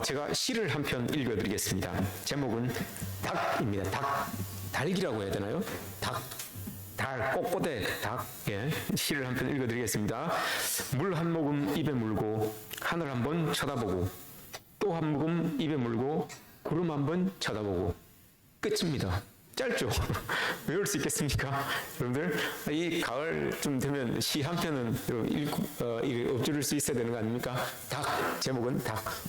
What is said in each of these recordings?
제가 시를 한 편 읽어드리겠습니다. 제목은 닭입니다. 달기라고 해야 되나요? 꼬꼬대 닭. 예, 시를 한 편 읽어드리겠습니다. 물 한 모금 입에 물고 하늘 한번 쳐다보고 또 한 모금 입에 물고 구름 한번 쳐다보고 끝입니다. 짧죠? 외울 수 있겠습니까? 여러분들, 이 가을쯤 되면 시 한 편은 엎드릴 수 있어야 되는 거 아닙니까? 제목은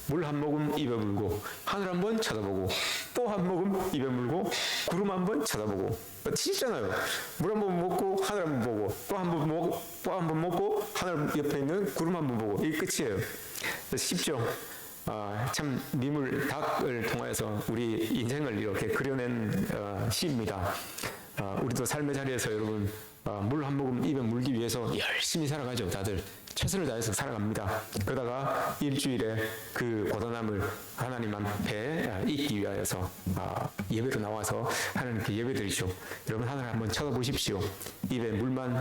물 한 모금 입에 물고 하늘 한번 쳐다보고 또 한 모금 입에 물고 구름 한번 쳐다보고. 진짜잖아요. 물 한 번 먹고 하늘 한 번 보고 또 한 번 먹고 하늘 옆에 있는 구름 한 번 보고. 이게 끝이에요. 쉽죠? 참 미물 닭을 통하여서 우리 인생을 이렇게 그려낸 시입니다. 우리도 삶의 자리에서 여러분 물 한 모금 입에 물기 위해서 열심히 살아가죠. 다들 최선을 다해서 살아갑니다. 그러다가 일주일에 그 고단함을 하나님 앞에 잊기 위하여서 예배로 나와서 하나님께 예배드리죠. 여러분, 하늘 한번 쳐다보십시오. 입에 물만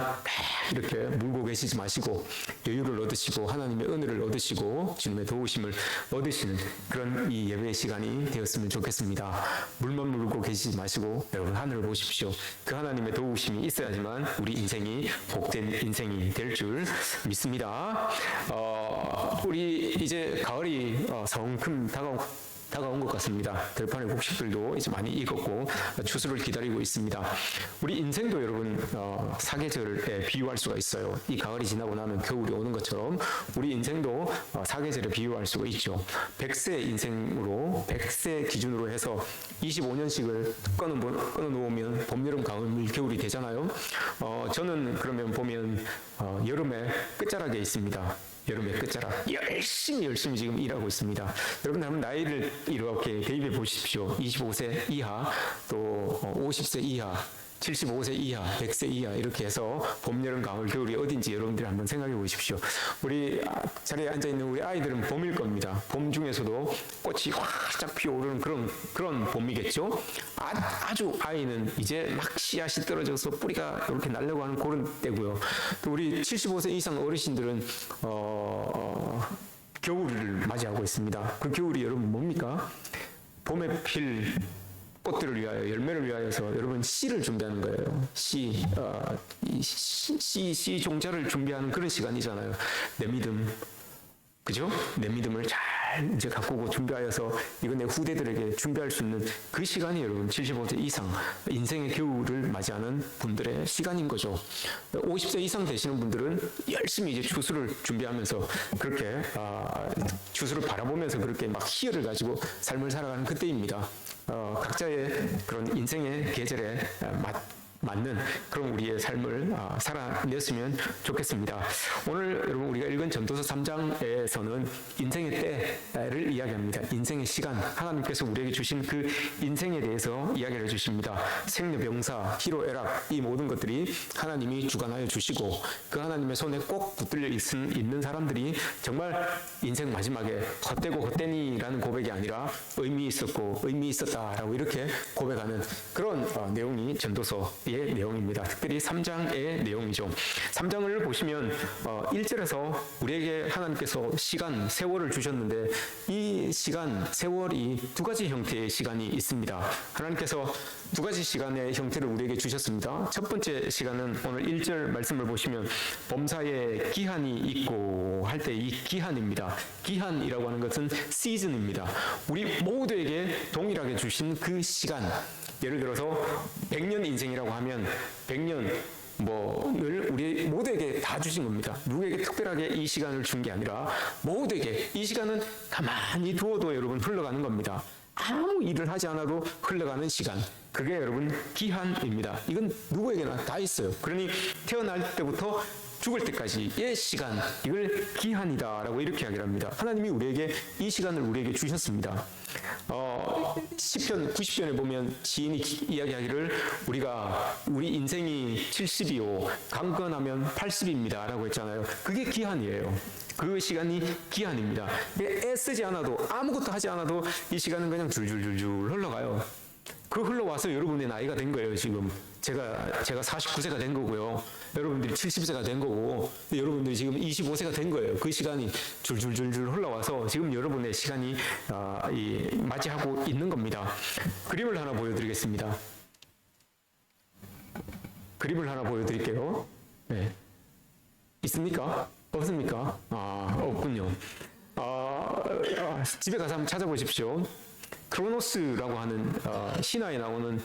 이렇게 물고 계시지 마시고 여유를 얻으시고 하나님의 은혜를 얻으시고 주님의 도우심을 얻으시는 그런 이 예배의 시간이 되었으면 좋겠습니다. 물만 물고 계시지 마시고 여러분, 하늘을 보십시오. 그 하나님의 도우심이 있어야지만 우리 인생이 복된 인생이 될 줄 믿습니다. 우리 이제 가을이 성큼 다가온 것 같습니다. 들판의 곡식들도 이제 많이 익었고 추수를 기다리고 있습니다. 우리 인생도 여러분 사계절에 비유할 수가 있어요. 이 가을이 지나고 나면 겨울이 오는 것처럼 우리 인생도 사계절에 비유할 수가 있죠. 100세 인생으로 100세 기준으로 해서 25년씩을 끊어 놓으면 봄, 여름, 가을, 겨울이 되잖아요. 저는 그러면 보면 여름의 끝자락에 있습니다. 여름의 끝자락. 열심히 지금 일하고 있습니다. 여러분, 한번 나이를 이렇게 대입해 보십시오. 25세 이하, 또 50세 이하, 75세 이하, 100세 이하 이렇게 해서 봄, 여름, 가을, 겨울이 어딘지 여러분들이 한번 생각해 보십시오. 우리 자리에 앉아있는 우리 아이들은 봄일 겁니다. 봄 중에서도 꽃이 활짝 피어오르는 그런 봄이겠죠. 아주 아이는 이제 막 씨앗이 떨어져서 뿌리가 이렇게 날려고 하는 그런 때고요. 또 우리 75세 이상 어르신들은 겨울을 맞이하고 있습니다. 그 겨울이 여러분 뭡니까? 봄에 필 꽃들을 위하여, 열매를 위하여서 여러분 씨를 준비하는 거예요. 씨 종자를 준비하는 그런 시간이잖아요. 내 믿음, 그죠? 내 믿음을 잘 이제 가꾸고 준비하여서 이거 내 후대들에게 준비할 수 있는 그 시간이 여러분 75세 이상 인생의 겨울을 맞이하는 분들의 시간인 거죠. 50세 이상 되시는 분들은 열심히 이제 추수를 준비하면서 그렇게 추수를 바라보면서 그렇게 막 희열을 가지고 삶을 살아가는 그때입니다. 각자의 그런 인생의 계절에 맞는 그런 우리의 삶을 살아냈으면 좋겠습니다. 오늘 여러분 우리가 읽은 전도서 3장에서는 인생의 때를 이야기합니다. 인생의 시간, 하나님께서 우리에게 주신 그 인생에 대해서 이야기를 해주십니다. 생로병사, 희로애락 이 모든 것들이 하나님이 주관하여 주시고 그 하나님의 손에 꼭 붙들려 있는 사람들이 정말 인생 마지막에 헛되고 헛되니라는 고백이 아니라 의미 있었고 의미 있었다라고 이렇게 고백하는 그런 내용이 전도서의 내용입니다. 특별히 3장의 내용이죠. 3장을 보시면 1절에서 우리에게 하나님께서 시간, 세월을 주셨는데 이 시간, 세월이 두 가지 형태의 시간이 있습니다. 하나님께서 두 가지 시간의 형태를 우리에게 주셨습니다. 첫 번째 시간은 오늘 1절 말씀을 보시면 범사에 기한이 있고 할 때 이 기한입니다. 기한이라고 하는 것은 시즌입니다. 우리 모두에게 동일하게 주신 그 시간, 예를 들어서 100년 인생이라고 하면 100년을 우리 모두에게 다 주신 겁니다. 누구에게 특별하게 이 시간을 준 게 아니라 모두에게 이 시간은 가만히 두어도 여러분 흘러가는 겁니다. 아무 일을 하지 않아도 흘러가는 시간, 그게 여러분 기한입니다. 이건 누구에게나 다 있어요. 그러니 태어날 때부터 죽을 때까지의 시간, 이걸 기한이다라고 이렇게 이야기를 합니다. 하나님이 우리에게 이 시간을 우리에게 주셨습니다. 시편 90편에 보면 시인이 이야기하기를 우리 인생이 70이요 강건하면 80입니다 라고 했잖아요. 그게 기한이에요. 그 시간이 기한입니다. 애쓰지 않아도, 아무것도 하지 않아도 이 시간은 그냥 줄줄줄줄 흘러가요. 그 흘러와서 여러분의 나이가 된 거예요, 지금. 제가 49세가 된 거고요. 여러분들이 70세가 된 거고, 여러분들이 지금 25세가 된 거예요. 그 시간이 줄줄줄줄 흘러와서 지금 여러분의 시간이 맞이하고 있는 겁니다. 그림을 하나 보여드리겠습니다. 그림을 하나 보여드릴게요. 네. 있습니까? 없습니까? 없군요. 집에 가서 한번 찾아보십시오. 크로노스라고 하는 신화에 나오는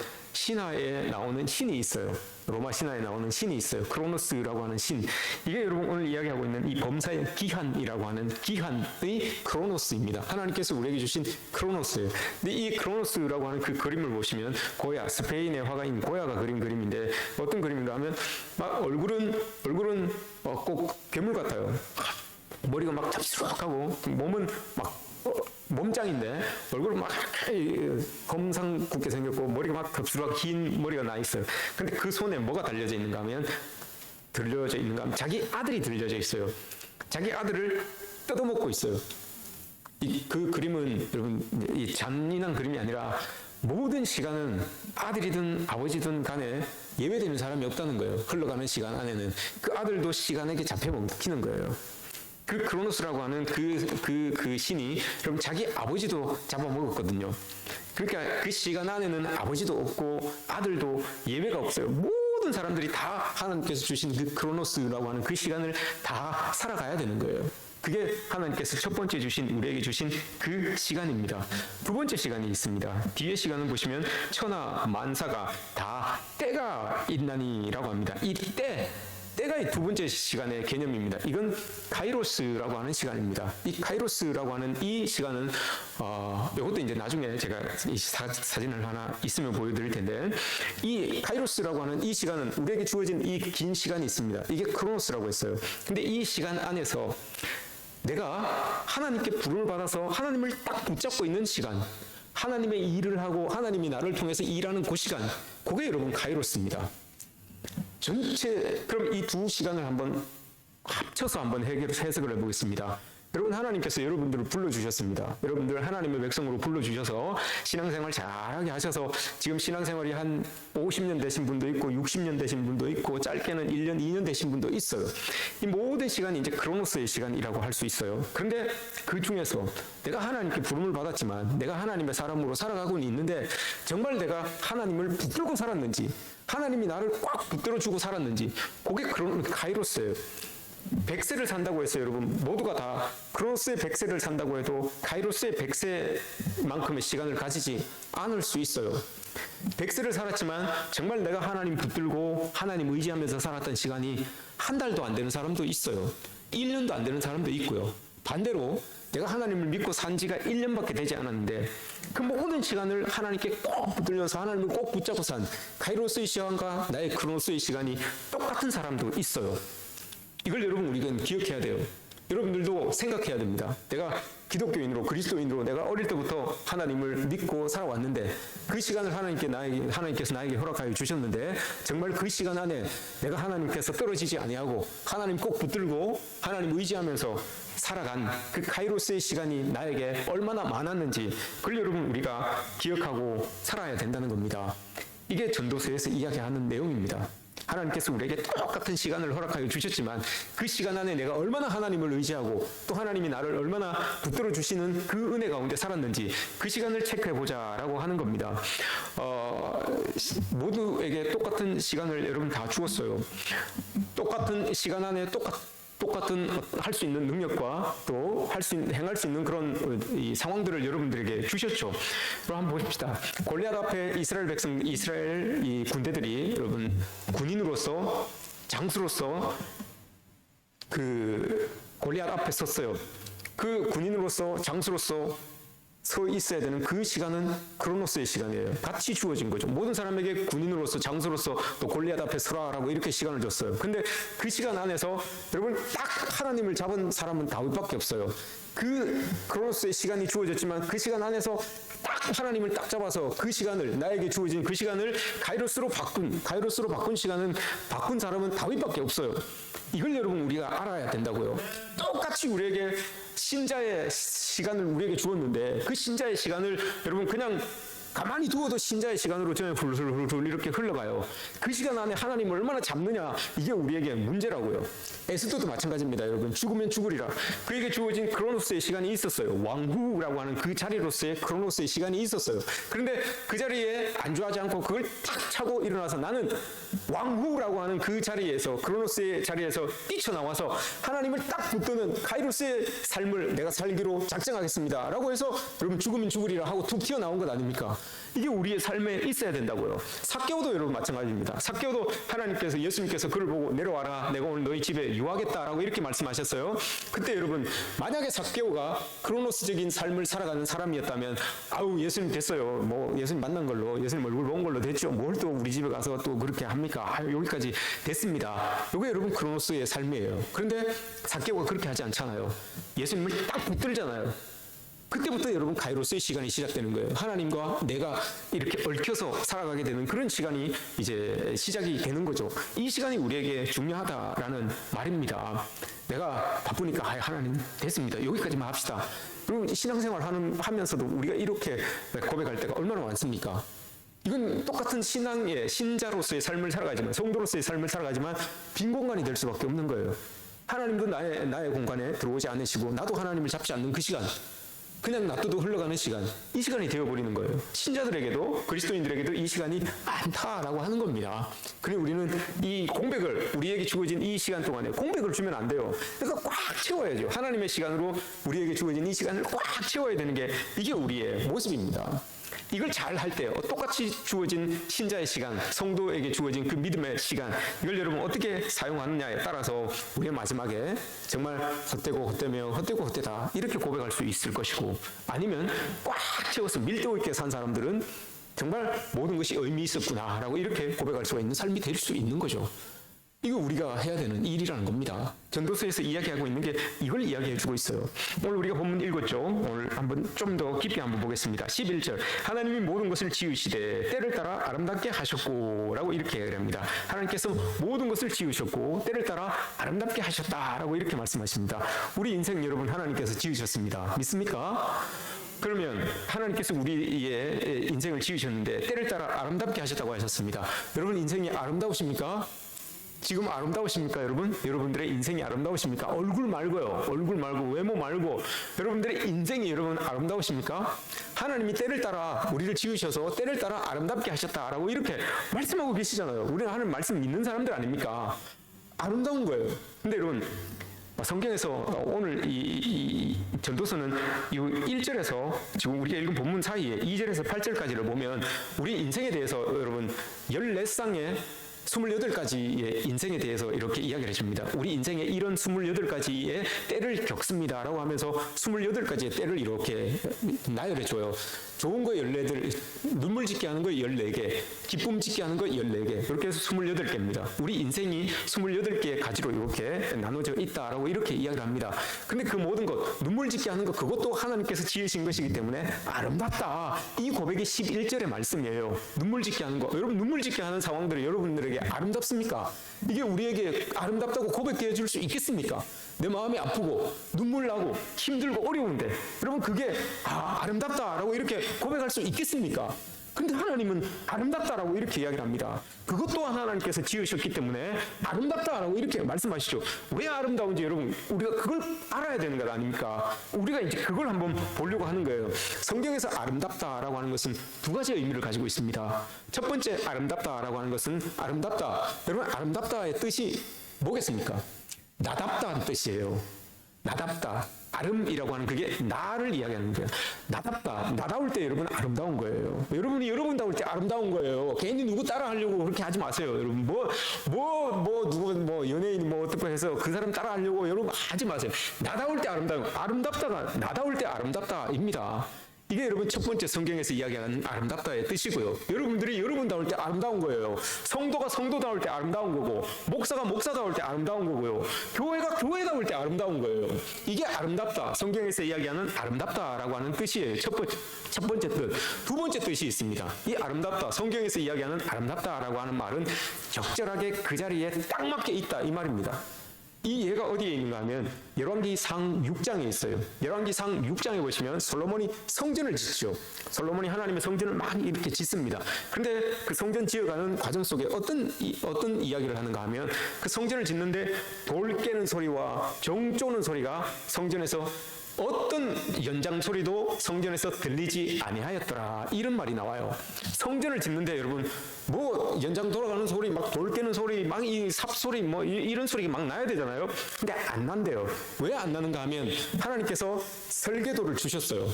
신이 있어요. 로마 신화에 나오는 신이 있어요. 크로노스라고 하는 신. 이게 여러분 오늘 이야기하고 있는 이 범사의 기한이라고 하는 기한의 크로노스입니다. 하나님께서 우리에게 주신 크로노스예요. 근데 이 크로노스라고 하는 그 그림을 보시면 고야, 스페인의 화가인 고야가 그린 그림인데 어떤 그림인가 하면 막 얼굴은 꼭 괴물 같아요. 머리가 막 잡수룩하고 몸은 막 몸짱인데 얼굴은 막 검상궂게 생겼고 머리가 막 덥수룩하고 긴 머리가 나 있어요. 근데 그 손에 뭐가 달려져 있는가 하면 자기 아들이 들려져 있어요. 자기 아들을 뜯어먹고 있어요. 그 그림은 여러분 이 잔인한 그림이 아니라 모든 시간은 아들이든 아버지든 간에 예외되는 사람이 없다는 거예요. 흘러가는 시간 안에는 그 아들도 시간에게 잡혀먹히는 거예요. 그 크로노스라고 하는 그 신이 그럼 자기 아버지도 잡아먹었거든요. 그러니까 그 시간 안에는 아버지도 없고 아들도 예외가 없어요. 모든 사람들이 다 하나님께서 주신 그 크로노스라고 하는 그 시간을 다 살아가야 되는 거예요. 그게 하나님께서 첫 번째 우리에게 주신 그 시간입니다. 두 번째 시간이 있습니다. 뒤에 시간을 보시면 천하 만사가 다 때가 있나니라고 합니다. 이 때가 이 두 번째 시간의 개념입니다. 이건 카이로스라고 하는 시간입니다. 이 카이로스라고 하는 이 시간은 이것도 이제 나중에 제가 이 사진을 하나 있으면 보여드릴 텐데 이 카이로스라고 하는 이 시간은 우리에게 주어진 이 긴 시간이 있습니다. 이게 크로노스라고 했어요. 근데 이 시간 안에서 내가 하나님께 부름을 받아서 하나님을 딱 붙잡고 있는 시간, 하나님의 일을 하고 하나님이 나를 통해서 일하는 그 시간, 그게 여러분 카이로스입니다. 그럼 이 두 시간을 한번 합쳐서 한번 해석을 해보겠습니다. 여러분 하나님께서 여러분들을 불러주셨습니다. 여러분들 하나님의 백성으로 불러주셔서 신앙생활 잘하게 하셔서 지금 신앙생활이 한 50년 되신 분도 있고 60년 되신 분도 있고 짧게는 1년, 2년 되신 분도 있어요. 이 모든 시간이 이제 크로노스의 시간이라고 할 수 있어요. 그런데 그 중에서 내가 하나님께 부름을 받았지만 내가 하나님의 사람으로 살아가고는 있는데 정말 내가 하나님을 붙들고 살았는지 하나님이 나를 꽉 붙들어주고 살았는지 그게 카이로스예요. 100세를 산다고 했어요, 여러분. 모두가 다 크로노스의 100세를 산다고 해도 카이로스의 100세만큼의 시간을 가지지 않을 수 있어요. 100세를 살았지만 정말 내가 하나님 붙들고 하나님 의지하면서 살았던 시간이 한 달도 안 되는 사람도 있어요. 1년도 안 되는 사람도 있고요. 반대로 내가 하나님을 믿고 산 지가 1년밖에 되지 않았는데 그 모든 시간을 하나님께 꼭 붙들려서 하나님을 꼭 붙잡고 산 카이로스의 시간과 나의 크로노스의 시간이 똑같은 사람도 있어요. 이걸 여러분 우리가 기억해야 돼요. 여러분들도 생각해야 됩니다. 내가 기독교인으로 그리스도인으로 내가 어릴 때부터 하나님을 믿고 살아왔는데 그 시간을 하나님께서 나에게 허락하여 주셨는데 정말 그 시간 안에 내가 하나님께서 떨어지지 아니하고 하나님 꼭 붙들고 하나님 의지하면서 살아간 그 카이로스의 시간이 나에게 얼마나 많았는지 그걸 여러분 우리가 기억하고 살아야 된다는 겁니다. 이게 전도서에서 이야기하는 내용입니다. 하나님께서 우리에게 똑같은 시간을 허락하여 주셨지만 그 시간 안에 내가 얼마나 하나님을 의지하고 또 하나님이 나를 얼마나 붙들어 주시는 그 은혜 가운데 살았는지 그 시간을 체크해보자라고 하는 겁니다. 모두에게 똑같은 시간을 여러분 다 주었어요. 똑같은 시간 안에 똑같은 할 수 있는 능력과 또 행할 수 있는 그런 이 상황들을 여러분들에게 주셨죠. 그럼 한번 보십시다. 골리앗 앞에 이스라엘 이 군대들이 여러분 군인으로서 장수로서 그 골리앗 앞에 섰어요. 그 군인으로서 장수로서 서 있어야 되는 그 시간은 크로노스의 시간이에요. 같이 주어진 거죠. 모든 사람에게 군인으로서 장수로서 또 골리앗 앞에 서라라고 이렇게 시간을 줬어요. 근데 그 시간 안에서 여러분 딱 하나님을 잡은 사람은 다윗밖에 없어요. 그 크로노스의 시간이 주어졌지만 그 시간 안에서 딱 하나님을 딱 잡아서 그 시간을 나에게 주어진 그 시간을 카이로스로 바꾼 시간은 바꾼 사람은 다윗밖에 없어요. 이걸 여러분 우리가 알아야 된다고요. 똑같이 우리에게 신자의 시간을 우리에게 주었는데 그 신자의 시간을 여러분 그냥 가만히 두어도 신자의 시간으로 저녁 훌훌훌 이렇게 흘러가요. 그 시간 안에 하나님을 얼마나 잡느냐, 이게 우리에게 문제라고요. 에스더도 마찬가지입니다. 여러분, 죽으면 죽으리라. 그에게 주어진 크로노스의 시간이 있었어요. 왕후라고 하는 그 자리로서의 크로노스의 시간이 있었어요. 그런데 그 자리에 안주하지 않고 그걸 탁 차고 일어나서 나는 왕후라고 하는 그 자리에서, 크로노스의 자리에서 뛰쳐나와서 하나님을 딱 붙드는 카이로스의 삶을 내가 살기로 작정하겠습니다 라고 해서 여러분 죽으면 죽으리라 하고 툭 튀어나온 것 아닙니까? 이게 우리의 삶에 있어야 된다고요. 삭개오도 여러분 마찬가지입니다. 삭개오도 하나님께서, 예수님께서 그를 보고 내려와라, 내가 오늘 너희 집에 유하겠다라고 이렇게 말씀하셨어요. 그때 여러분, 만약에 삭개오가 크로노스적인 삶을 살아가는 사람이었다면, 아우 예수님 됐어요, 뭐 예수님 만난 걸로, 예수님 얼굴 본 걸로 됐죠, 뭘 또 우리 집에 가서 또 그렇게 합니까? 아유, 여기까지 됐습니다. 이게 여러분 크로노스의 삶이에요. 그런데 삭개오가 그렇게 하지 않잖아요. 예수님을 딱 붙들잖아요. 그때부터 여러분 카이로스의 시간이 시작되는 거예요. 하나님과 내가 이렇게 얽혀서 살아가게 되는 그런 시간이 이제 시작이 되는 거죠. 이 시간이 우리에게 중요하다라는 말입니다. 내가 바쁘니까 하나님 됐습니다, 여기까지만 합시다. 그리고 신앙생활 하면서도 우리가 이렇게 고백할 때가 얼마나 많습니까? 이건 똑같은 신앙의 신자로서의 삶을 살아가지만, 성도로서의 삶을 살아가지만 빈 공간이 될 수밖에 없는 거예요. 하나님도 나의 공간에 들어오지 않으시고 나도 하나님을 잡지 않는 그 시간, 그냥 놔둬도 흘러가는 시간, 이 시간이 되어버리는 거예요. 신자들에게도, 그리스도인들에게도 이 시간이 많다라고 하는 겁니다. 그래 우리는 이 공백을, 우리에게 주어진 이 시간 동안에 공백을 주면 안 돼요. 그러니까 꽉 채워야죠. 하나님의 시간으로 우리에게 주어진 이 시간을 꽉 채워야 되는 게, 이게 우리의 모습입니다. 이걸 잘 할 때 똑같이 주어진 신자의 시간, 성도에게 주어진 그 믿음의 시간, 이걸 여러분 어떻게 사용하느냐에 따라서 우리의 마지막에 정말 헛되고 헛되며 헛되고 헛되다 이렇게 고백할 수 있을 것이고, 아니면 꽉 채워서 밀도 있게 산 사람들은 정말 모든 것이 의미 있었구나 라고 이렇게 고백할 수가 있는 삶이 될 수 있는 거죠. 이거 우리가 해야 되는 일이라는 겁니다. 전도서에서 이야기하고 있는 게 이걸 이야기해주고 있어요. 오늘 우리가 본문 읽었죠. 오늘 한번 좀 더 깊이 한번 보겠습니다. 11절, 하나님이 모든 것을 지으시되 때를 따라 아름답게 하셨고 라고 이렇게 얘기합니다. 하나님께서 모든 것을 지으셨고 때를 따라 아름답게 하셨다라고 이렇게 말씀하십니다. 우리 인생 여러분 하나님께서 지으셨습니다. 믿습니까? 그러면 하나님께서 우리의 인생을 지으셨는데 때를 따라 아름답게 하셨다고 하셨습니다. 여러분 인생이 아름다우십니까? 지금 아름다우십니까 여러분? 여러분들의 인생이 아름다우십니까? 얼굴 말고요. 얼굴 말고 외모 말고 여러분들의 인생이 여러분 아름다우십니까? 하나님이 때를 따라 우리를 지으셔서 때를 따라 아름답게 하셨다라고 이렇게 말씀하고 계시잖아요. 우리는 하나님 말씀 믿는 사람들 아닙니까? 아름다운 거예요. 근데 여러분 성경에서 오늘 이 전도서는 이 1절에서 지금 우리가 읽은 본문 사이에 2절에서 8절까지를 보면 우리 인생에 대해서 여러분 14쌍의 28가지의 인생에 대해서 이렇게 이야기를 해줍니다. 우리 인생에 이런 28가지의 때를 겪습니다 라고 하면서 28가지의 때를 이렇게 나열해줘요. 좋은 거 14들, 눈물 짓게 하는 거 14개, 기쁨 짓게 하는 거 14개, 그렇게 해서 28개입니다. 우리 인생이 28개의 가지로 이렇게 나눠져 있다라고 이렇게 이야기를 합니다. 근데 그 모든 것, 눈물 짓게 하는 것, 그것도 하나님께서 지으신 것이기 때문에 아름답다. 이 고백이 11절의 말씀이에요. 눈물 짓게 하는 거. 여러분 눈물 짓게 하는 상황들이 여러분들에게 아름답습니까? 이게 우리에게 아름답다고 고백해 줄 수 있겠습니까? 내 마음이 아프고 눈물 나고 힘들고 어려운데 여러분 그게 아름답다라고 이렇게 고백할 수 있겠습니까? 근데 하나님은 아름답다라고 이렇게 이야기를 합니다. 그것 또한 하나님께서 지으셨기 때문에 아름답다라고 이렇게 말씀하시죠. 왜 아름다운지 여러분 우리가 그걸 알아야 되는 것 아닙니까? 우리가 이제 그걸 한번 보려고 하는 거예요. 성경에서 아름답다라고 하는 것은 두 가지의 의미를 가지고 있습니다. 첫 번째 아름답다라고 하는 것은 아름답다. 여러분 아름답다의 뜻이 뭐겠습니까? 나답다는 뜻이에요. 나답다. 아름이라고 하는 그게 나를 이야기하는 거예요. 나답다. 나다울 때 여러분 아름다운 거예요. 여러분이 여러분다울 때 아름다운 거예요. 괜히 누구 따라하려고 그렇게 하지 마세요. 여러분 누구 연예인 어떻게 해서 그 사람 따라하려고 여러분 하지 마세요. 나다울 때 아름답다가 나다울 때 아름답다입니다. 이게 여러분 첫 번째 성경에서 이야기하는 아름답다의 뜻이고요. 여러분들이 여러분다울 때 아름다운 거예요. 성도가 성도다울 때 아름다운 거고, 목사가 목사다울 때 아름다운 거고요. 교회가 교회다울 때 아름다운 거예요. 이게 아름답다. 성경에서 이야기하는 아름답다라고 하는 뜻이에요. 첫 번째 뜻. 두 번째 뜻이 있습니다. 이 아름답다. 성경에서 이야기하는 아름답다라고 하는 말은 적절하게 그 자리에 딱 맞게 있다 이 말입니다. 이 예가 어디에 있는가 하면 열왕기상 6장에 있어요. 열왕기상 6장에 보시면 솔로몬이 성전을 짓죠. 솔로몬이 하나님의 성전을 많이 이렇게 짓습니다. 그런데 그 성전 지어가는 과정 속에 어떤 이야기를 하는가 하면 그 성전을 짓는데 돌 깨는 소리와 정 쪼는 소리가 성전에서 어떤 연장 소리도 성전에서 들리지 아니하였더라, 이런 말이 나와요. 성전을 짓는데 여러분 뭐 연장 돌아가는 소리, 막 돌 깨는 소리, 막 이 삽 소리, 뭐 이런 소리가 막 나야 되잖아요. 근데 안 난대요. 왜 안 나는가 하면 하나님께서 설계도를 주셨어요.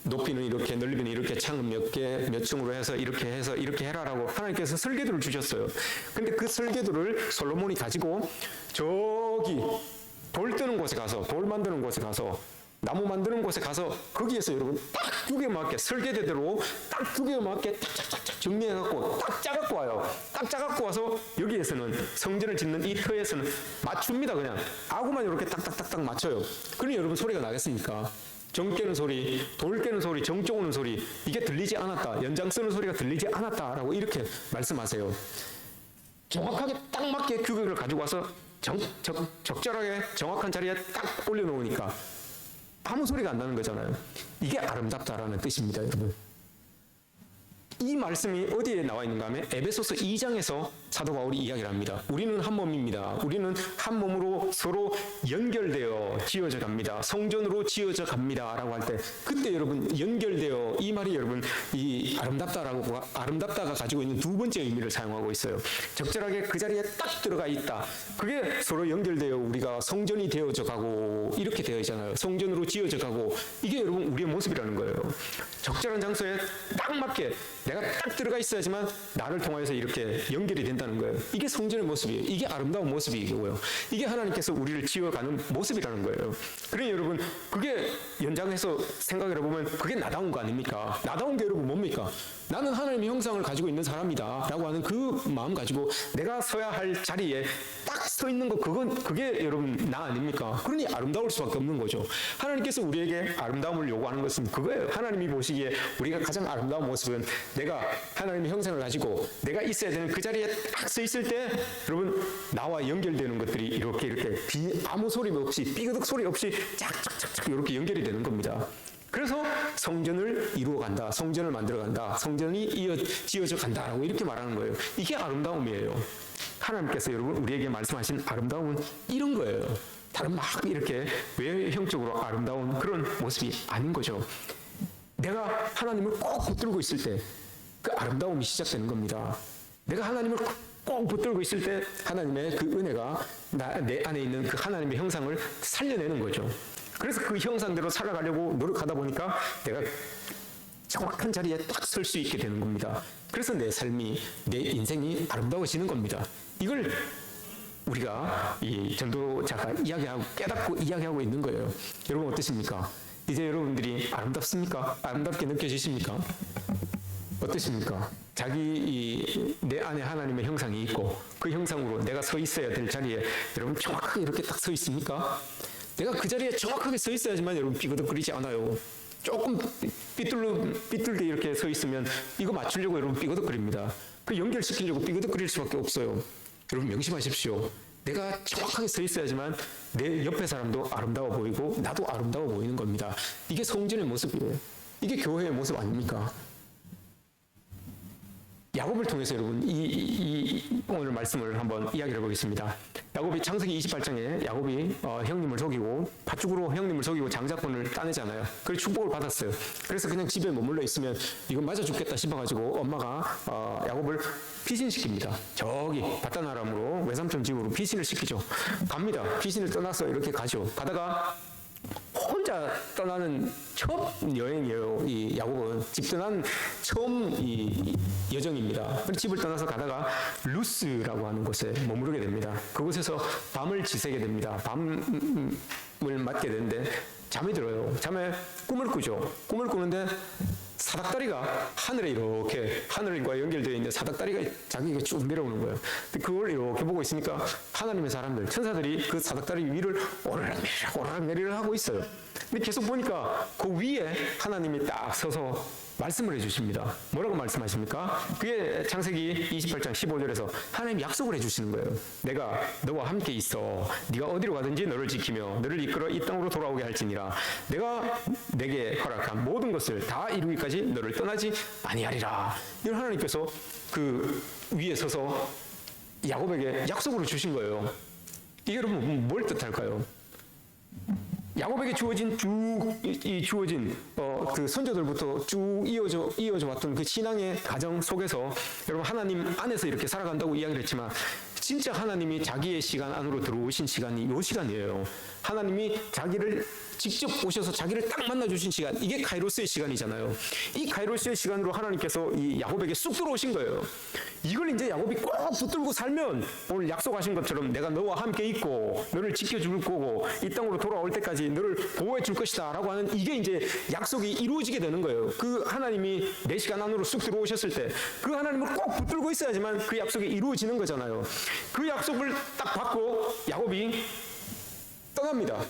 높이는 이렇게, 넓이는 이렇게, 창은 몇 층으로 해서 이렇게 해라라고 하나님께서 설계도를 주셨어요. 근데 그 설계도를 솔로몬이 가지고 저기 돌 뜨는 곳에 가서, 돌 만드는 곳에 가서, 나무 만드는 곳에 가서 거기에서 여러분 딱 두개 맞게 설계대로 딱 두개 맞게 딱딱딱 정리해갖고 딱 짜갖고 와요. 딱 짜갖고 와서 여기에서는 성전을 짓는 이 터에서는 맞춥니다. 그냥 아구만 이렇게 딱딱딱딱 맞춰요. 그러니 여러분 소리가 나겠습니까? 정 깨는 소리, 돌 깨는 소리, 정 쪼는 소리, 이게 들리지 않았다, 연장 쓰는 소리가 들리지 않았다라고 이렇게 말씀하세요. 정확하게 딱 맞게 규격을 가지고 와서 적절하게 정확한 자리에 딱 올려놓으니까 아무 소리가 안 나는 거잖아요. 이게 아름답다라는 뜻입니다, 여러분. 이 말씀이 어디에 나와 있는가 하면 에베소서 2장에서 사도 바울이 이야기를 합니다. 우리는 한 몸입니다. 우리는 한 몸으로 서로 연결되어 지어져 갑니다. 성전으로 지어져 갑니다 라고 할 때 그때 여러분 연결되어, 이 말이 여러분 이 아름답다가 가지고 있는 두 번째 의미를 사용하고 있어요. 적절하게 그 자리에 딱 들어가 있다. 그게 서로 연결되어 우리가 성전이 되어져 가고 이렇게 되어 있잖아요. 성전으로 지어져 가고, 이게 여러분 우리의 모습이라는 거예요. 적절한 장소에 딱 맞게 내가 딱 들어가 있어야지만 나를 통하여서 이렇게 연결이 된다는 거예요. 이게 성전의 모습이에요. 이게 아름다운 모습이고요. 이게 하나님께서 우리를 지어가는 모습이라는 거예요. 그러니 여러분 그게 연장해서 생각을 해보면 그게 나다운 거 아닙니까? 나다운 게 여러분 뭡니까? 나는 하나님의 형상을 가지고 있는 사람이다 라고 하는 그 마음 가지고 내가 서야 할 자리에 딱 서 있는 거, 그게 여러분 나 아닙니까? 그러니 아름다울 수밖에 없는 거죠. 하나님께서 우리에게 아름다움을 요구하는 것은 그거예요. 하나님이 보시기에 우리가 가장 아름다운 모습은 내가 하나님의 형상을 가지고 내가 있어야 되는 그 자리에 딱 서 있을 때 여러분 나와 연결되는 것들이 이렇게 아무 소리 없이, 삐그덕 소리 없이 짝짝짝짝 이렇게 연결이 되는 겁니다. 그래서 성전을 이루어 간다, 성전을 만들어 간다, 성전이 지어져 간다라고 이렇게 말하는 거예요. 이게 아름다움이에요. 하나님께서 여러분 우리에게 말씀하신 아름다움은 이런 거예요. 다른 막 이렇게 외형적으로 아름다운 그런 모습이 아닌 거죠. 내가 하나님을 꼭 붙들고 있을 때 그 아름다움이 시작되는 겁니다. 내가 하나님을 꼭 붙들고 있을 때 하나님의 그 은혜가 내 안에 있는 그 하나님의 형상을 살려내는 거죠. 그래서 그 형상대로 살아가려고 노력하다 보니까 내가 정확한 자리에 딱 설 수 있게 되는 겁니다. 그래서 내 삶이, 내 인생이 아름다워지는 겁니다. 이걸 우리가 이 전도자가 이야기하고 깨닫고 이야기하고 있는 거예요. 여러분 어떠십니까? 이제 여러분들이 아름답습니까? 아름답게 느껴지십니까? 어떠십니까? 내 안에 하나님의 형상이 있고 그 형상으로 내가 서 있어야 될 자리에 여러분 정확하게 이렇게 딱 서 있습니까? 내가 그 자리에 정확하게 서 있어야지만 여러분 삐그덕거리지 않아요. 조금 삐뚤게 이렇게 서 있으면 이거 맞추려고 여러분 삐그덕거립니다. 그 연결시키려고 삐그덕거릴 수밖에 없어요. 여러분 명심하십시오. 내가 정확하게 서 있어야지만 내 옆에 사람도 아름다워 보이고 나도 아름다워 보이는 겁니다. 이게 성전의 모습이에요. 이게 교회의 모습 아닙니까? 야곱을 통해서 여러분 오늘 말씀을 한번 이야기를 해보겠습니다. 야곱이 창세기 28장에 야곱이 형님을 속이고 팥죽으로 형님을 속이고 장자권을 따내잖아요. 그래서 축복을 받았어요. 그래서 그냥 집에 머물러 있으면 이건 맞아 죽겠다 싶어가지고 엄마가 야곱을 피신시킵니다. 저기 바다나람으로 외삼촌 집으로 피신을 시키죠. 갑니다. 피신을 떠나서 이렇게 가죠. 가다가 혼자 떠나는 처음 여행이에요. 이 야곱은 집 떠난 처음 이 여정입니다. 집을 떠나서 가다가 루스라고 하는 곳에 머무르게 됩니다. 그곳에서 밤을 지새게 됩니다. 밤을 맞게 되는데 잠이 들어요. 잠에 꿈을 꾸죠. 꿈을 꾸는데 사닥다리가 하늘에 이렇게 하늘과 연결되어 있는 사닥다리가 자기에게 쭉 내려오는 거예요. 그걸 이렇게 보고 있으니까 하나님의 사람들, 천사들이 그 사닥다리 위를 오르락내리락 하고 있어요. 근데 계속 보니까 그 위에 하나님이 딱 서서 말씀을 해주십니다. 뭐라고 말씀하십니까? 그게 창세기 28장 15절에서 하나님 약속을 해주시는 거예요. 내가 너와 함께 있어. 네가 어디로 가든지 너를 지키며 너를 이끌어 이 땅으로 돌아오게 할지니라. 내가 내게 허락한 모든 것을 다 이루기까지 너를 떠나지 아니하리라. 이걸 하나님께서 그 위에 서서 야곱에게 약속으로 주신 거예요. 이게 여러분 뭘 뜻할까요? 야곱에게 주어진 그 선조들부터 쭉 이어져 왔던 그 신앙의 가정 속에서 여러분 하나님 안에서 이렇게 살아간다고 이야기를 했지만 진짜 하나님이 자기의 시간 안으로 들어오신 시간이 이 시간이에요. 하나님이 자기를 직접 오셔서 자기를 딱 만나주신 시간, 이게 카이로스의 시간이잖아요. 이 카이로스의 시간으로 하나님께서 이 야곱에게 쑥 들어오신 거예요. 이걸 이제 야곱이 꼭 붙들고 살면 오늘 약속하신 것처럼 내가 너와 함께 있고 너를 지켜줄 거고 이 땅으로 돌아올 때까지 너를 보호해 줄 것이다 라고 하는 이게 이제 약속이 이루어지게 되는 거예요. 그 하나님이 내 시간 안으로 쑥 들어오셨을 때 그 하나님을 꼭 붙들고 있어야지만 그 약속이 이루어지는 거잖아요. 그 약속을 딱 받고 야곱이 떠납니다.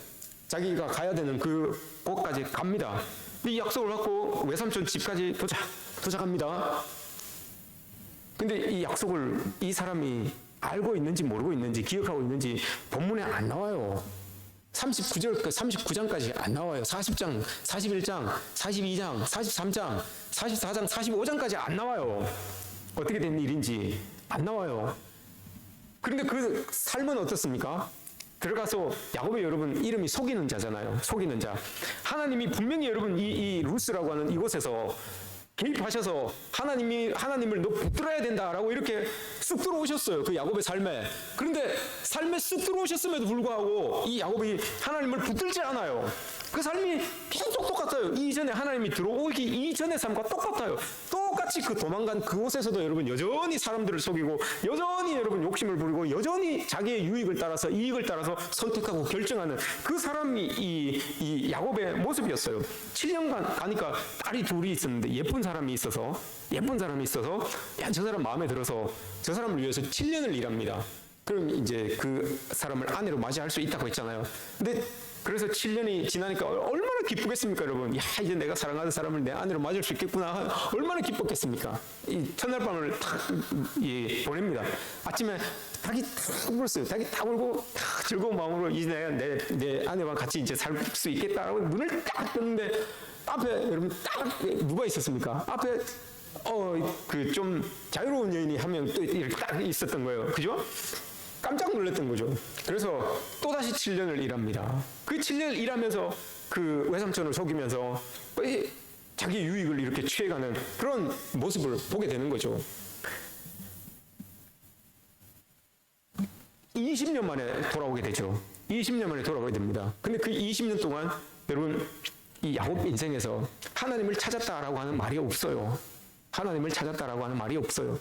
자기가 가야 되는 곳까지 갑니다. 이 약속을 받고 외삼촌 집까지 도착합니다. 근데 이 약속을 이 사람이 알고 있는지 모르고 있는지 기억하고 있는지 본문에 안 나와요. 39장까지 안 나와요. 40장, 41장, 42장, 43장, 44장, 45장까지 안 나와요. 어떻게 된 일인지 안 나와요. 그런데 그 삶은 어떻습니까? 들어가서 야곱의 여러분 이름이 속이는 자잖아요. 속이는 자. 하나님이 분명히 여러분 이 루스라고 하는 이곳에서 개입하셔서 하나님을 너 붙들어야 된다라고 이렇게 쑥 들어오셨어요. 그 야곱의 삶에. 그런데 삶에 쑥 들어오셨음에도 불구하고 이 야곱이 하나님을 붙들지 않아요. 그 삶이 계속 똑같아요. 이전에 하나님이 들어오기 이전의 삶과 똑같아요. 똑같이 그 도망간 그곳에서도 여러분 여전히 사람들을 속이고 여전히 여러분 욕심을 부리고 여전히 자기의 유익을 따라서 이익을 따라서 선택하고 결정하는 그 사람이 이 야곱의 모습이었어요. 7년간 가니까 딸이 둘이 있었는데 예쁜 사람이 있어서 야, 저 사람 마음에 들어서 저 사람을 위해서 7년을 일합니다. 그럼 이제 그 사람을 아내로 맞이할 수 있다고 했잖아요. 근데 그래서 7년이 지나니까 얼마나 기쁘겠습니까, 여러분? 야, 이제 내가 사랑하는 사람을 내 아내로 맞을 수 있겠구나. 얼마나 기뻤겠습니까? 이 첫날 밤을 탁 보냅니다. 아침에 닭이 탁 울었어요. 닭이 탁 울고 탁 즐거운 마음으로 이제 내가 내 아내와 같이 이제 살 수 있겠다라고 눈을 딱 떴는데 앞에 여러분 딱 누가 있었습니까? 앞에 그 좀 자유로운 여인이 한 명 또 이렇게 딱 있었던 거예요. 그죠? 깜짝 놀랐던 거죠. 그래서 또다시 7년을 일합니다. 그 7년을 일하면서 그 외삼촌을 속이면서 자기 유익을 이렇게 취해가는 그런 모습을 보게 되는 거죠. 20년 만에 돌아오게 되죠. 20년 만에 돌아오게 됩니다. 근데 그 20년 동안 여러분 이 야곱 인생에서 하나님을 찾았다라고 하는 말이 없어요. 하나님을 찾았다라고 하는 말이 없어요.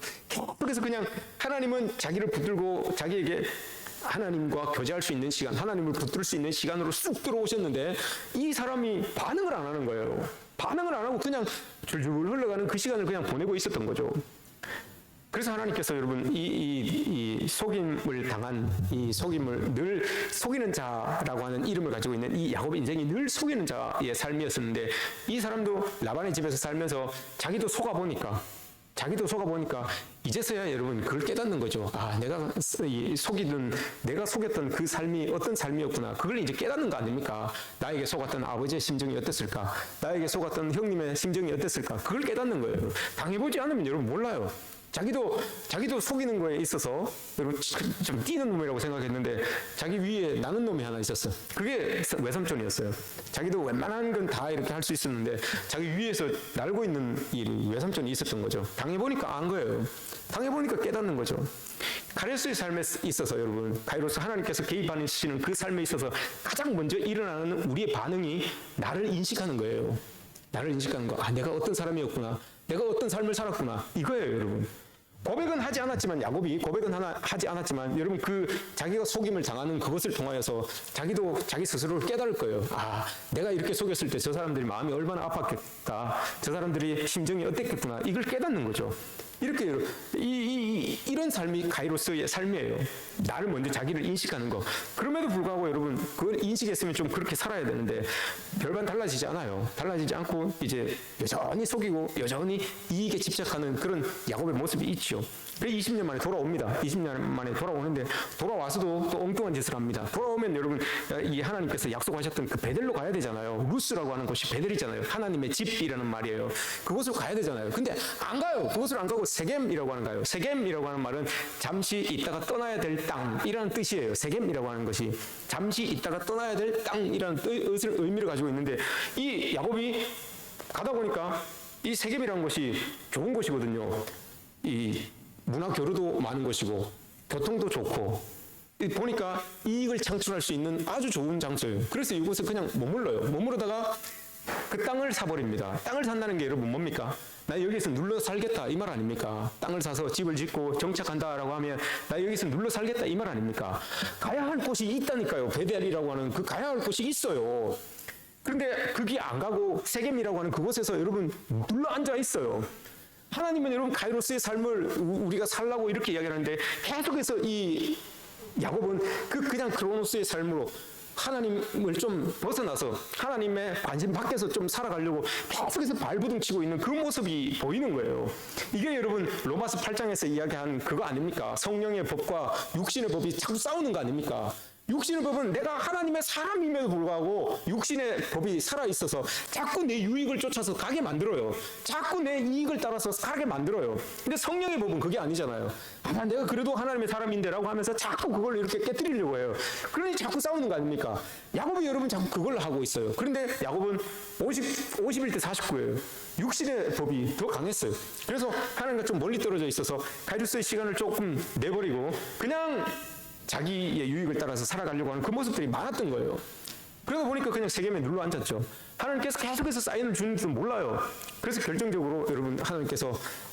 그래서 그냥 하나님은 자기를 붙들고 자기에게 하나님과 교제할 수 있는 시간, 하나님을 붙들 수 있는 시간으로 쑥 들어오셨는데 이 사람이 반응을 안 하는 거예요. 반응을 안 하고 그냥 줄줄 흘러가는 그 시간을 그냥 보내고 있었던 거죠. 그래서 하나님께서 여러분 이 속임을 당한 이 속임을 늘 속이는 자라고 하는 이름을 가지고 있는 이 야곱의 인생이 늘 속이는 자의 삶이었었는데 이 사람도 라반의 집에서 살면서 자기도 속아보니까 이제서야 여러분 그걸 깨닫는 거죠. 아, 내가 속였던 그 삶이 어떤 삶이었구나. 그걸 이제 깨닫는 거 아닙니까? 나에게 속았던 아버지의 심정이 어땠을까? 나에게 속았던 형님의 심정이 어땠을까? 그걸 깨닫는 거예요. 당해보지 않으면 여러분 몰라요. 자기도 속이는 거에 있어서 여러분 좀 뛰는 놈이라고 생각했는데 자기 위에 나는 놈이 하나 있었어. 그게 외삼촌이었어요. 자기도 웬만한 건 다 이렇게 할 수 있었는데 자기 위에서 날고 있는 일이 외삼촌이 있었던 거죠. 당해보니까 안 거예요. 당해보니까 깨닫는 거죠. 카이로스의 삶에 있어서 여러분 카이로스 하나님께서 개입하시는 그 삶에 있어서 가장 먼저 일어나는 우리의 반응이 나를 인식하는 거예요. 나를 인식하는 거. 아, 내가 어떤 사람이었구나. 내가 어떤 삶을 살았구나. 이거예요, 여러분. 고백은 하지 않았지만 야곱이 고백은 하지 않았지만 여러분 그 자기가 속임을 당하는 그것을 통하여서 자기도 자기 스스로를 깨달을 거예요. 아, 내가 이렇게 속였을 때 저 사람들이 마음이 얼마나 아팠겠다. 저 사람들이 심정이 어땠겠구나. 이걸 깨닫는 거죠. 이렇게 이런 삶이 가이로스의 삶이에요. 나를 먼저 자기를 인식하는 거. 그럼에도 불구하고 여러분 그걸 인식했으면 좀 그렇게 살아야 되는데 별반 달라지지 않아요. 달라지지 않고 이제 여전히 속이고 여전히 이익에 집착하는 그런 야곱의 모습이 있죠. 그래서 20년 만에 돌아옵니다. 20년 만에 돌아오는데 돌아와서도 또 엉뚱한 짓을 합니다. 돌아오면 여러분 이 하나님께서 약속하셨던 그 베델로 가야 되잖아요. 루스라고 하는 곳이 베델이잖아요. 하나님의 집이라는 말이에요. 그곳으로 가야 되잖아요. 근데 안 가요. 그곳을 안 가고 세겜이라고 하는 거예요. 세겜이라고 하는 말은 잠시 있다가 떠나야 될 땅이라는 뜻이에요. 세겜이라고 하는 것이 잠시 있다가 떠나야 될 땅이라는 의미를 가지고 있는데 이 야곱이 가다 보니까 이 세겜이라는 것이 좋은 곳이거든요. 이 문화 교류도 많은 곳이고 교통도 좋고 보니까 이익을 창출할 수 있는 아주 좋은 장소예요. 그래서 이곳에 그냥 머물러요. 머무르다가 그 땅을 사버립니다. 땅을 산다는 게 여러분 뭡니까? 나 여기서 눌러 살겠다 이 말 아닙니까? 땅을 사서 집을 짓고 정착한다라고 하면 나 여기서 눌러 살겠다 이 말 아닙니까? 가야 할 곳이 있다니까요. 베델이라고 하는 그 가야 할 곳이 있어요. 그런데 거기 안 가고 세겜이라고 하는 그곳에서 여러분 눌러 앉아 있어요. 하나님은 여러분 가이로스의 삶을 우리가 살라고 이렇게 이야기하는데 계속해서 이 야곱은 그냥 크로노스의 삶으로 하나님을 좀 벗어나서 하나님의 관심 밖에서 좀 살아가려고 계속해서 발부둥치고 있는 그 모습이 보이는 거예요. 이게 여러분 로마서 8장에서 이야기한 그거 아닙니까? 성령의 법과 육신의 법이 자꾸 싸우는 거 아닙니까? 육신의 법은 내가 하나님의 사람임에도 불구하고 육신의 법이 살아있어서 자꾸 내 유익을 쫓아서 가게 만들어요. 자꾸 내 이익을 따라서 가게 만들어요. 근데 성령의 법은 그게 아니잖아요. 내가 그래도 하나님의 사람인데라고 하면서 자꾸 그걸 이렇게 깨뜨리려고 해요. 그러니 자꾸 싸우는 거 아닙니까? 야곱이 여러분 자꾸 그걸 하고 있어요. 그런데 야곱은 51대 49예요. 육신의 법이 더 강했어요. 그래서 하나님과 좀 멀리 떨어져 있어서 가이로스의 시간을 조금 내버리고 그냥 자기의 유익을 따라서 살아가려고 하는 그 모습들이 많았던 거예요. 그러다 보니까 그냥 세겜에 눌러 앉았죠. 하나님께서 계속해서 사인을 주는 줄 몰라요. 그래서 결정적으로 여러분 하나님께서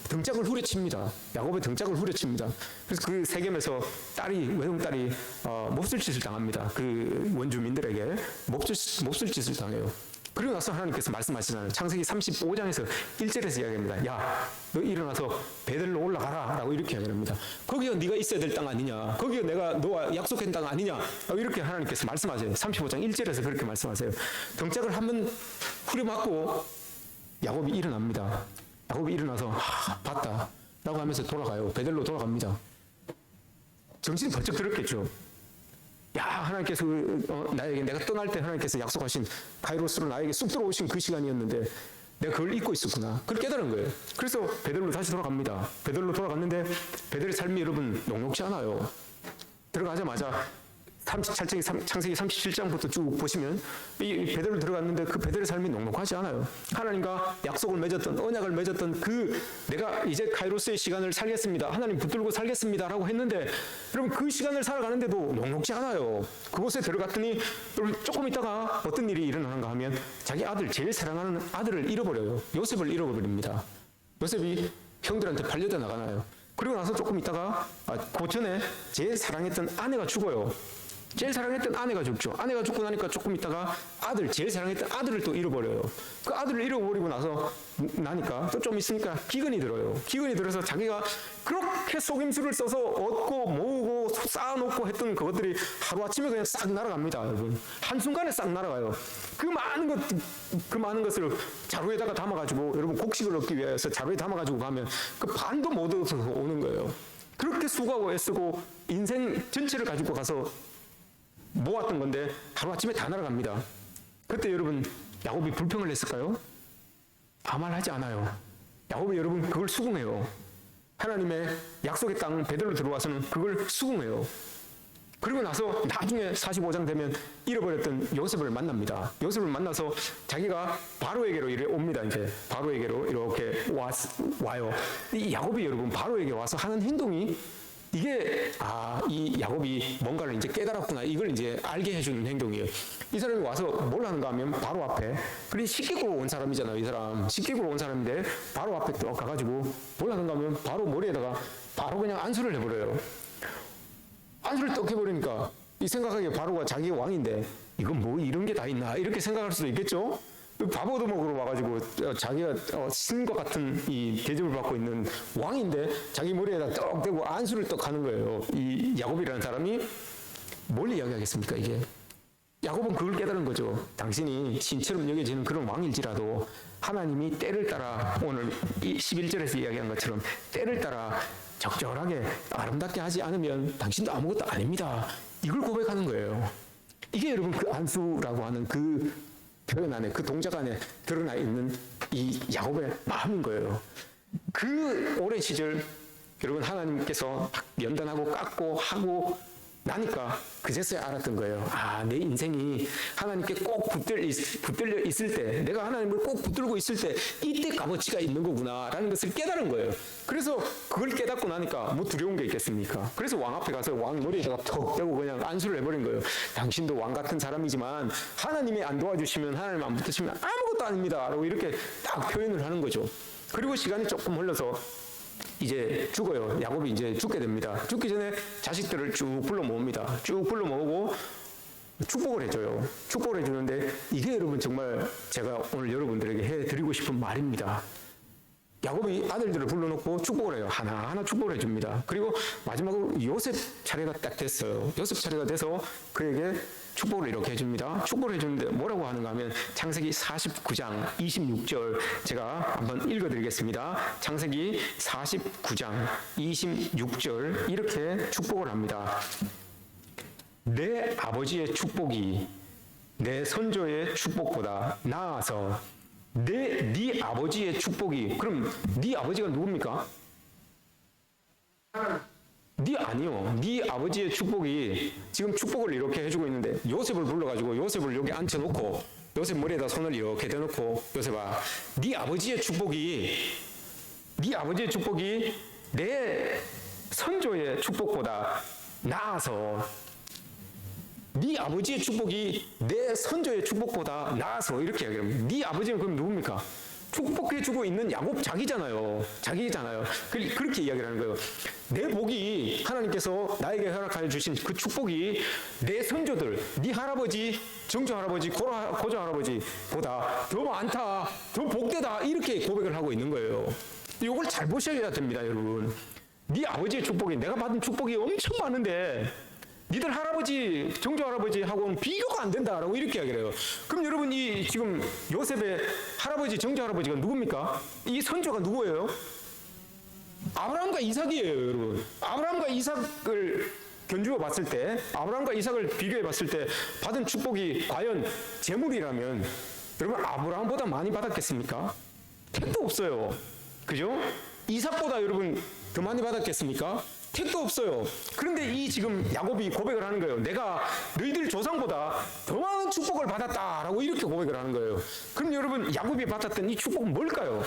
등짝을 후려칩니다. 야곱의 등짝을 후려칩니다. 그래서 그 세겜에서 외동딸이 몹쓸짓을 당합니다. 그 원주민들에게 몹쓸짓을 당해요. 그리고 나서 하나님께서 말씀하시잖아요. 창세기 35장에서 1절에서 이야기합니다. 야, 너 일어나서 베델로 올라가라 라고 이렇게 이야기합니다. 거기가 네가 있어야 될 땅 아니냐, 거기가 내가 너와 약속한 땅 아니냐, 이렇게 하나님께서 말씀하세요. 35장 1절에서 그렇게 말씀하세요. 등짝을 한번 후려맞고 야곱이 일어납니다. 야곱이 일어나서 봤다 라고 하면서 돌아가요. 베델로 돌아갑니다. 정신이 번쩍 들었겠죠. 야, 하나님께서 나에게 내가 떠날 때 하나님께서 약속하신 가이로스로 나에게 쑥 들어오신 그 시간이었는데 내가 그걸 잊고 있었구나. 그걸 깨달은 거예요. 그래서 베델로 다시 돌아갑니다. 베델로 돌아갔는데 베델의 삶이 여러분 녹록지 않아요. 들어가자마자 창세기 37장부터 쭉 보시면 이 베델로 들어갔는데 그 베델의 삶이 녹록하지 않아요. 하나님과 약속을 맺었던 언약을 맺었던 그 내가 이제 가이로스의 시간을 살겠습니다. 하나님 붙들고 살겠습니다 라고 했는데 여러분 그 시간을 살아가는데도 녹록지 않아요. 그곳에 들어갔더니 여러분 조금 있다가 어떤 일이 일어나는가 하면 자기 아들, 제일 사랑하는 아들을 잃어버려요. 요셉을 잃어버립니다. 요셉이 형들한테 팔려다 나가나요. 그리고 나서 조금 있다가 그 전에 제일 사랑했던 아내가 죽어요. 제일 사랑했던 아내가 죽죠. 아내가 죽고 나니까 조금 있다가 제일 사랑했던 아들을 또 잃어버려요. 그 아들을 잃어버리고 나니까 또 좀 있으니까 기근이 들어요. 기근이 들어서 자기가 그렇게 속임수를 써서 얻고 모으고 쌓아놓고 했던 그것들이 하루아침에 그냥 싹 날아갑니다. 여러분. 한순간에 싹 날아가요. 그 많은 것을 자루에다가 담아가지고 여러분 곡식을 얻기 위해서 자루에 담아가지고 가면 그 반도 못 얻어서 오는 거예요. 그렇게 수고하고 애쓰고 인생 전체를 가지고 가서 모았던 건데 하루아침에 다 날아갑니다. 그때 여러분 야곱이 불평을 했을까요? 아무 말 하지 않아요. 야곱이 여러분 그걸 수긍해요. 하나님의 약속의 땅 베델로 들어와서는 그걸 수긍해요. 그리고 나서 나중에 45장 되면 잃어버렸던 요셉을 만납니다. 요셉을 만나서 자기가 바로에게로 옵니다. 이제 바로에게로 이렇게 와요. 이 야곱이 여러분 바로에게 와서 하는 행동이 이게 이 야곱이 뭔가를 이제 깨달았구나 이걸 이제 알게 해주는 행동이에요. 이 사람이 와서 뭘 하는가 하면 바로 앞에 그리 식객으로 온 사람이잖아요. 이 사람 식객으로 온 사람인데 바로 앞에 또 가가지고 뭘 하는가 하면 바로 머리에다가 바로 그냥 안수를 해버려요. 안수를 떡 해버리니까 이 생각하기에 바로가 자기가 왕인데 이건 뭐 이런 게 다 있나 이렇게 생각할 수도 있겠죠. 바보도 먹으러 와가지고 자기가 신과 같은 이 대접을 받고 있는 왕인데 자기 머리에다 떡 대고 안수를 떡 하는 거예요. 이 야곱이라는 사람이 뭘 이야기하겠습니까 이게? 야곱은 그걸 깨달은 거죠. 당신이 신처럼 여겨지는 그런 왕일지라도 하나님이 때를 따라 오늘 이 11절에서 이야기한 것처럼 때를 따라 적절하게 아름답게 하지 않으면 당신도 아무것도 아닙니다. 이걸 고백하는 거예요. 이게 여러분 그 안수라고 하는 그 표현 안에 그 동작 안에 드러나 있는 이 야곱의 마음인 거예요. 그 오랜 시절 여러분 하나님께서 연단하고 깎고 하고 나니까 그제서야 알았던 거예요. 아, 내 인생이 하나님께 꼭 붙들려 있을 때, 내가 하나님을 꼭 붙들고 있을 때 이때 값어치가 있는 거구나라는 것을 깨달은 거예요. 그래서 그걸 깨닫고 나니까 뭐 두려운 게 있겠습니까? 그래서 왕 앞에 가서 왕 머리에다가 턱 대고 그냥 안수를 해버린 거예요. 당신도 왕 같은 사람이지만 하나님이 안 도와주시면, 하나님 안 붙으시면 아무것도 아닙니다 라고 이렇게 딱 표현을 하는 거죠. 그리고 시간이 조금 흘러서 이제 죽어요. 야곱이 이제 죽게 됩니다. 죽기 전에 자식들을 쭉 불러 모읍니다. 쭉 불러 모으고 축복을 해줘요. 축복을 해주는데 이게 여러분 정말 제가 오늘 여러분들에게 해드리고 싶은 말입니다. 야곱이 아들들을 불러놓고 축복을 해요. 하나하나 축복을 해줍니다. 그리고 마지막으로 요셉 차례가 딱 됐어요. 요셉 차례가 돼서 그에게 축복을 이렇게 해줍니다. 축복을 해주는데 뭐라고 하는가 하면 창세기 49장 26절 제가 한번 읽어드리겠습니다. 창세기 49장 26절 이렇게 축복을 합니다. 내 아버지의 축복이 내 선조의 축복보다 나아서 네 아버지의 축복이, 그럼 네 아버지가 누굽니까? 아니요. 네 아버지의 축복이 지금 축복을 이렇게 해주고 있는데 요셉을 불러가지고 요셉을 여기 앉혀놓고 요셉 머리에다 손을 이렇게 대놓고 요셉아, 네 아버지의 축복이 내 선조의 축복보다 나아서, 네 아버지의 축복이 내 선조의 축복보다 나아서 이렇게 이야기합니다. 네 아버지는 그럼 누굽니까? 축복해주고 있는 야곱 자기잖아요. 그렇게 이야기를 하는 거예요. 내 복이, 하나님께서 나에게 허락하여 주신 그 축복이 내 선조들, 네 할아버지, 정조 할아버지, 고조 할아버지보다 더 많다, 더 복되다 이렇게 고백을 하고 있는 거예요. 이걸 잘 보셔야 됩니다, 여러분. 네 아버지의 축복이, 내가 받은 축복이 엄청 많은데 니들 할아버지, 정조 할아버지하고는 비교가 안 된다라고 이렇게 이야기를 해요. 그럼 여러분 이 지금 요셉의 할아버지, 정조 할아버지가 누굽니까? 이 선조가 누구예요? 아브라함과 이삭이에요, 여러분. 아브라함과 이삭을 견주어 봤을 때, 아브라함과 이삭을 비교해 봤을 때 받은 축복이 과연 재물이라면 여러분 아브라함보다 많이 받았겠습니까? 택도 없어요. 그죠? 이삭보다 여러분 더 많이 받았겠습니까? 택도 없어요. 그런데 이 지금 야곱이 고백을 하는 거예요. 내가 너희들 조상보다 더 많은 축복을 받았다라고 이렇게 고백을 하는 거예요. 그럼 여러분 야곱이 받았던 이 축복은 뭘까요?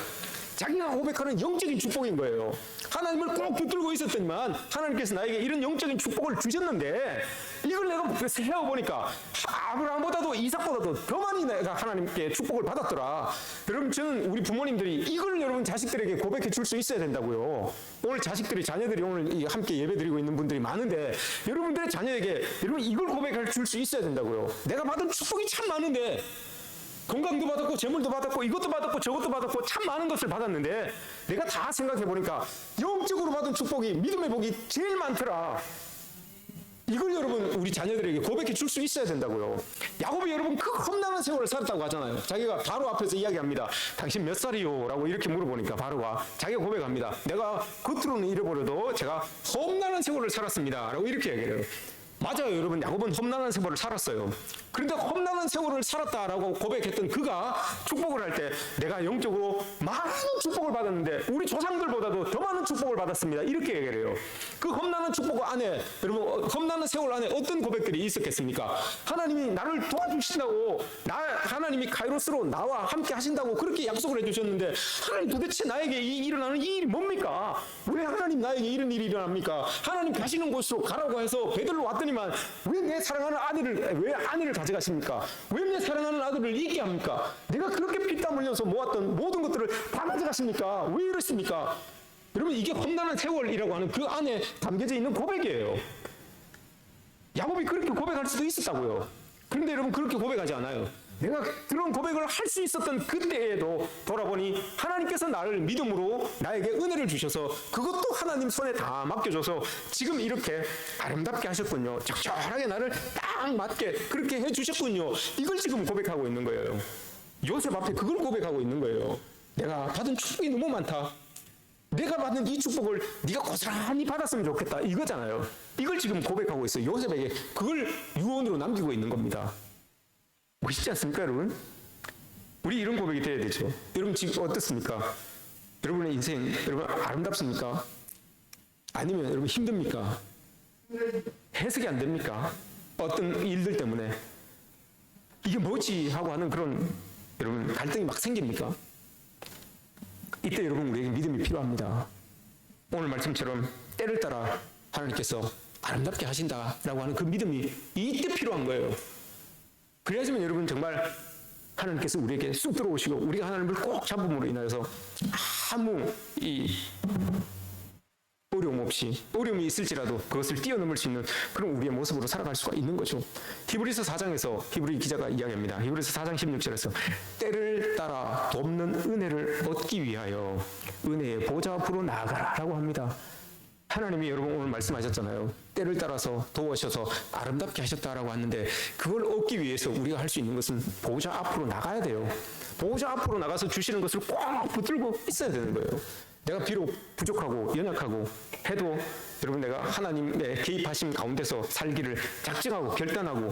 자기가 고백하는 영적인 축복인 거예요. 하나님을 꼭 붙들고 있었더니만 하나님께서 나에게 이런 영적인 축복을 주셨는데 이걸 내가 세어보니까 아브라함보다도 이삭보다도 더 많이 내가 하나님께 축복을 받았더라. 여러분 저는 우리 부모님들이 이걸 여러분 자식들에게 고백해 줄 수 있어야 된다고요. 오늘 자녀들이 오늘 함께 예배드리고 있는 분들이 많은데 여러분들의 자녀에게 여러분 이걸 고백해 줄 수 있어야 된다고요. 내가 받은 축복이 참 많은데 건강도 받았고 재물도 받았고 이것도 받았고 저것도 받았고 참 많은 것을 받았는데 내가 다 생각해 보니까 영적으로 받은 축복이, 믿음의 복이 제일 많더라. 이걸 여러분 우리 자녀들에게 고백해 줄 수 있어야 된다고요. 야곱이 여러분 그 험난한 세월을 살았다고 하잖아요. 자기가 바로 앞에서 이야기합니다. 당신 몇 살이요? 라고 이렇게 물어보니까 바로가 자기가 고백합니다. 내가 겉으로는 잃어버려도 제가 험난한 세월을 살았습니다 라고 이렇게 얘기해요. 맞아요, 여러분. 야곱은 험난한 세월을 살았어요. 그런데 험난한 세월을 살았다라고 고백했던 그가 축복을 할 때 내가 영적으로 많은 축복을 받았는데 우리 조상들보다도 더 많은 축복을 받았습니다. 이렇게 얘기를 해요. 그 험난한 축복 안에 여러분 험난한 세월 안에 어떤 고백들이 있었겠습니까? 하나님이 나를 도와주신다고, 하나님이 카이로스로 나와 함께 하신다고 그렇게 약속을 해주셨는데 하나님 도대체 나에게 일어나는 이 일이 뭡니까? 왜 하나님 나에게 이런 일이 일어납니까? 하나님 가시는 곳으로 가라고 해서 베들로 왔더니만 왜 내 사랑하는 아내를 가져가십니까? 왜 내 사랑하는 아들을 잊게 합니까? 내가 그렇게 피땀 흘려서 모았던 모든 것들을 다 가져가십니까? 왜 이러십니까? 여러분 이게 험난한 세월이라고 하는 그 안에 담겨져 있는 고백이에요. 야곱이 그렇게 고백할 수도 있었다고요. 그런데 여러분 그렇게 고백하지 않아요. 내가 그런 고백을 할 수 있었던 그때에도 돌아보니 하나님께서 나를 믿음으로 나에게 은혜를 주셔서 그것도 하나님 손에 다 맡겨줘서 지금 이렇게 아름답게 하셨군요. 적절하게 나를 딱 맞게 그렇게 해주셨군요. 이걸 지금 고백하고 있는 거예요. 요셉 앞에 그걸 고백하고 있는 거예요. 내가 받은 축복이 너무 많다. 내가 받는 이 축복을 네가 고스란히 받았으면 좋겠다. 이거잖아요. 이걸 지금 고백하고 있어요. 요셉에게 그걸 유언으로 남기고 있는 겁니다. 멋있지 않습니까, 여러분? 우리 이런 고백이 돼야 되죠. 여러분 지금 어떻습니까? 여러분의 인생, 여러분 아름답습니까? 아니면 여러분 힘듭니까? 해석이 안 됩니까? 어떤 일들 때문에 이게 뭐지 하고 하는 그런 여러분 갈등이 막 생깁니까? 이때 여러분 우리에게 믿음이 필요합니다. 오늘 말씀처럼 때를 따라 하나님께서 아름답게 하신다라고 하는 그 믿음이 이때 필요한 거예요. 그래야지만 여러분 정말 하나님께서 우리에게 쑥 들어오시고 우리가 하나님을 꼭 잡음으로 인하여서 아무 어려움 없이 어려움이 있을지라도 그것을 뛰어넘을 수 있는 그런 우리의 모습으로 살아갈 수가 있는 거죠. 히브리서 4장에서 히브리 기자가 이야기합니다. 히브리서 4장 16절에서 때를 따라 돕는 은혜를 얻기 위하여 은혜의 보좌 앞으로 나아가라 라고 합니다. 하나님이 여러분 오늘 말씀하셨잖아요. 때를 따라서 도우셔서 아름답게 하셨다라고 하는데 그걸 얻기 위해서 우리가 할 수 있는 것은 보좌 앞으로 나가야 돼요. 보좌 앞으로 나가서 주시는 것을 꼭 붙들고 있어야 되는 거예요. 내가 비록 부족하고 연약하고 해도 여러분 내가 하나님의 개입하심 가운데서 살기를 작정하고 결단하고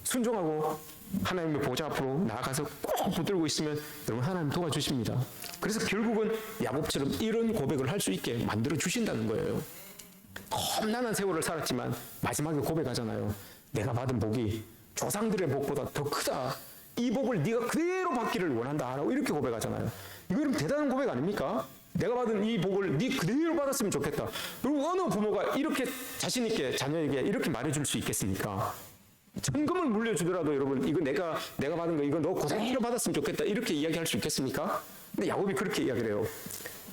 순종하고 하나님의 보좌 앞으로 나아가서 꼭 붙들고 있으면 여러분 하나님 도와주십니다. 그래서 결국은 야곱처럼 이런 고백을 할 수 있게 만들어 주신다는 거예요. 험난한 세월을 살았지만 마지막에 고백하잖아요. 내가 받은 복이 조상들의 복보다 더 크다. 이 복을 네가 그대로 받기를 원한다 라고 이렇게 고백하잖아요. 이거 여러분 대단한 고백 아닙니까? 내가 받은 이 복을 네 그대로 받았으면 좋겠다. 여러분 어느 부모가 이렇게 자신 있게 자녀에게 이렇게 말해줄 수 있겠습니까? 천금을 물려주더라도 여러분 이거 내가 받은 거 이거 너 그대로 받았으면 좋겠다 이렇게 이야기할 수 있겠습니까? 근데 야곱이 그렇게 이야기를 해요.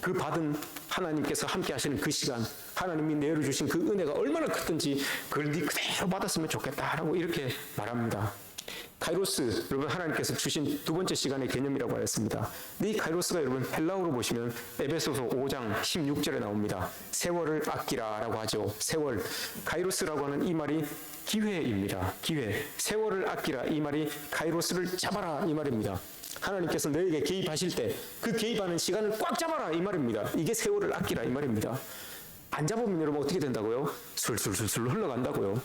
그 받은 하나님께서 함께 하시는 그 시간 하나님이 내려주신 그 은혜가 얼마나 크든지 그걸 네 그대로 받았으면 좋겠다라고 이렇게 말합니다. 카이로스 여러분 하나님께서 주신 두 번째 시간의 개념이라고 하였습니다. 근데 이 카이로스가 여러분 헬라어로 보시면 에베소서 5장 16절에 나옵니다. 세월을 아끼라 라고 하죠. 세월 카이로스라고 하는 이 말이 기회입니다. 기회 세월을 아끼라 이 말이 카이로스를 잡아라 이 말입니다. 하나님께서 너에게 개입하실 때 그 개입하는 시간을 꽉 잡아라 이 말입니다. 이게 세월을 아끼라 이 말입니다. 안 잡으면 여러분 어떻게 된다고요? 술술술술 흘러간다고요.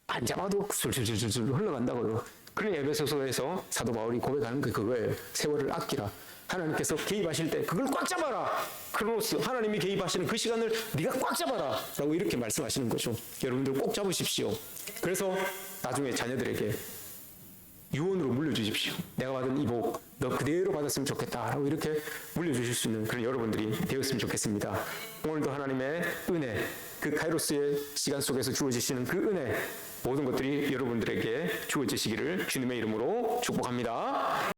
안 잡아도 술술술술 흘러간다고요. 그런 에베소서에서 사도 바울이 고백하는 게 그거예요. 세월을 아끼라. 하나님께서 개입하실 때 그걸 꽉 잡아라. 크로노스 하나님이 개입하시는 그 시간을 네가 꽉 잡아라 라고 이렇게 말씀하시는 거죠. 여러분들 꼭 잡으십시오. 그래서 나중에 자녀들에게 유언으로 물려주십시오. 내가 받은 이 복 너 그대로 받았으면 좋겠다 라고 이렇게 물려주실 수 있는 그런 여러분들이 되었으면 좋겠습니다. 오늘도 하나님의 은혜 그 카이로스의 시간 속에서 주어지시는 그 은혜 모든 것들이 여러분들에게 주어지시기를 주님의 이름으로 축복합니다.